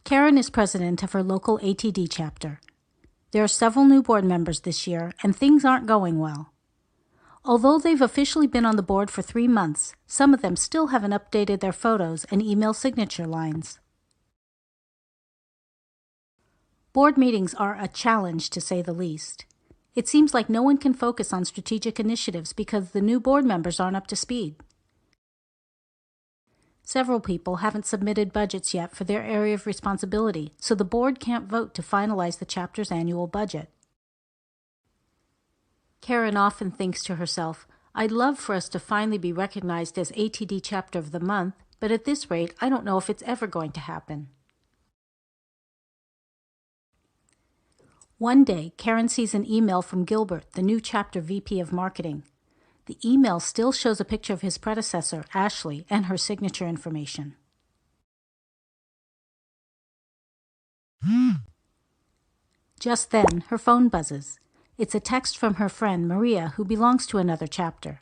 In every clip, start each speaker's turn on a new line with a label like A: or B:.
A: Karen is president of her local ATD chapter. There are several new board members this year, and things aren't going well. Although they've officially been on the board for 3 months, some of them still haven't updated their photos and email signature lines. Board meetings are a challenge, to say the least. It seems like no one can focus on strategic initiatives because the new board members aren't up to speed. Several people haven't submitted budgets yet for their area of responsibility, so the board can't vote to finalize the chapter's annual budget. Karen often thinks to herself, "I'd love for us to finally be recognized as ATD Chapter of the Month, but at this rate, I don't know if it's ever going to happen." One day, Karen sees an email from Gilbert, the new chapter VP of Marketing. The email still shows a picture of his predecessor, Ashley, and her signature information. Just then, her phone buzzes. It's a text from her friend, Maria, who belongs to another chapter.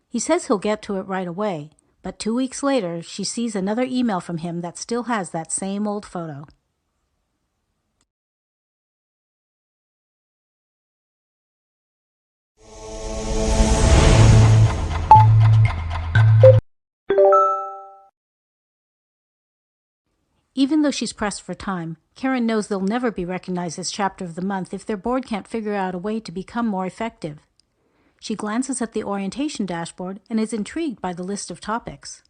A: He says he'll get to it right away, but 2 weeks later, she sees another email from him that still has that same old photo. Even though she's pressed for time, Karen knows they'll never be recognized as Chapter of the Month if their board can't figure out a way to become more effective. She glances at the orientation dashboard and is intrigued by the list of topics.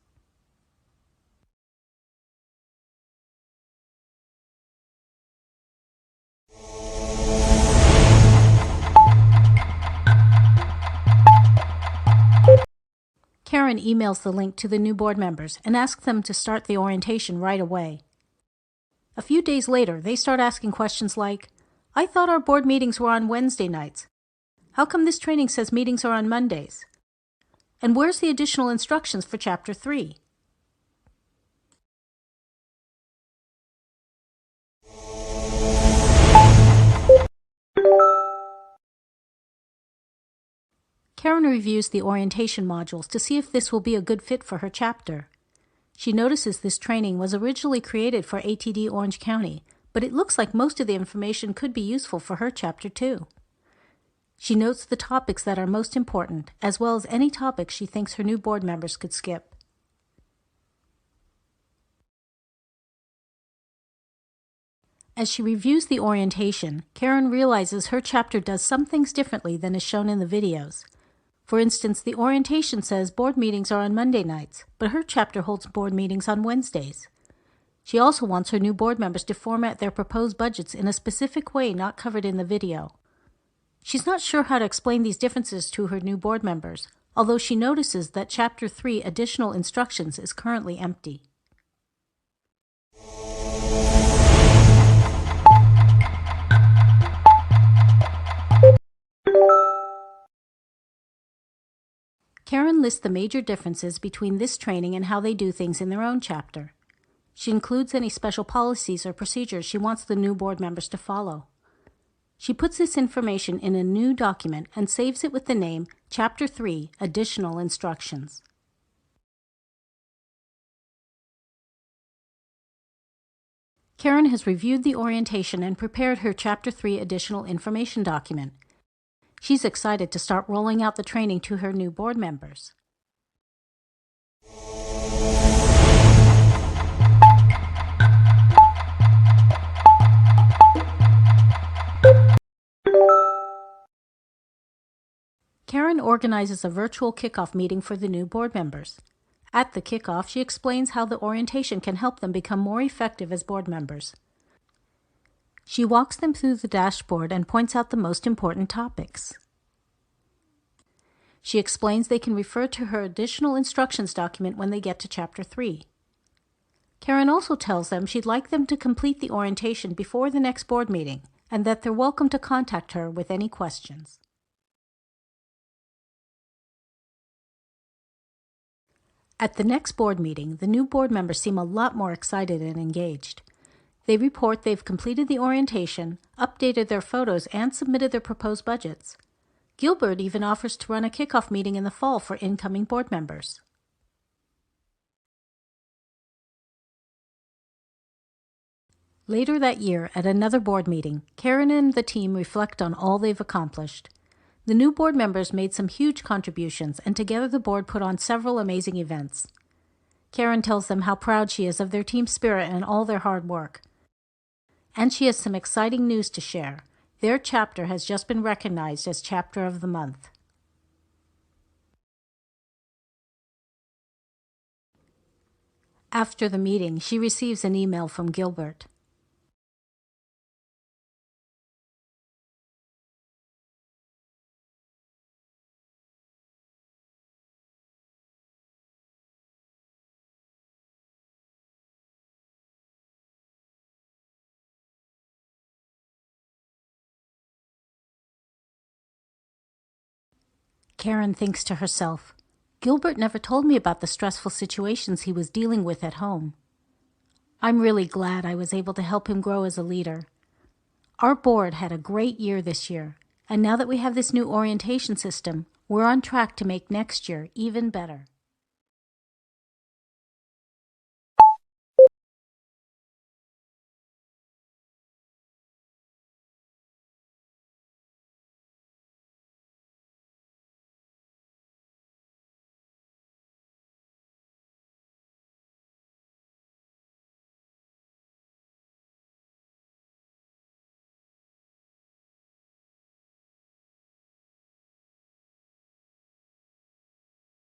A: Karen emails the link to the new board members and asks them to start the orientation right away. A few days later, they start asking questions like, "I thought our board meetings were on Wednesday nights. How come this training says meetings are on Mondays? And where's the additional instructions for Chapter 3? Karen reviews the orientation modules to see if this will be a good fit for her chapter. She notices this training was originally created for ATD Orange County, but it looks like most of the information could be useful for her chapter too. She notes the topics that are most important, as well as any topics she thinks her new board members could skip. As she reviews the orientation, Karen realizes her chapter does some things differently than is shown in the videos. For instance, the orientation says board meetings are on Monday nights, but her chapter holds board meetings on Wednesdays. She also wants her new board members to format their proposed budgets in a specific way not covered in the video. She's not sure how to explain these differences to her new board members, although she notices that Chapter 3 additional instructions is currently empty. Karen lists the major differences between this training and how they do things in their own chapter. She includes any special policies or procedures she wants the new board members to follow. She puts this information in a new document and saves it with the name Chapter 3 Additional Instructions. Karen has reviewed the orientation and prepared her Chapter 3 Additional Information document. She's excited to start rolling out the training to her new board members. Karen organizes a virtual kickoff meeting for the new board members. At the kickoff, she explains how the orientation can help them become more effective as board members. She walks them through the dashboard and points out the most important topics. She explains they can refer to her additional instructions document when they get to Chapter 3. Karen also tells them she'd like them to complete the orientation before the next board meeting, and that they're welcome to contact her with any questions. At the next board meeting, the new board members seem a lot more excited and engaged. They report they've completed the orientation, updated their photos, and submitted their proposed budgets. Gilbert even offers to run a kickoff meeting in the fall for incoming board members. Later that year, at another board meeting, Karen and the team reflect on all they've accomplished. The new board members made some huge contributions, and together the board put on several amazing events. Karen tells them how proud she is of their team spirit and all their hard work. And she has some exciting news to share. Their chapter has just been recognized as Chapter of the Month. After the meeting, she receives an email from Gilbert. Karen thinks to herself, Gilbert never told me about the stressful situations he was dealing with at home. I'm really glad I was able to help him grow as a leader. Our board had a great year this year, and now that we have this new orientation system, we're on track to make next year even better.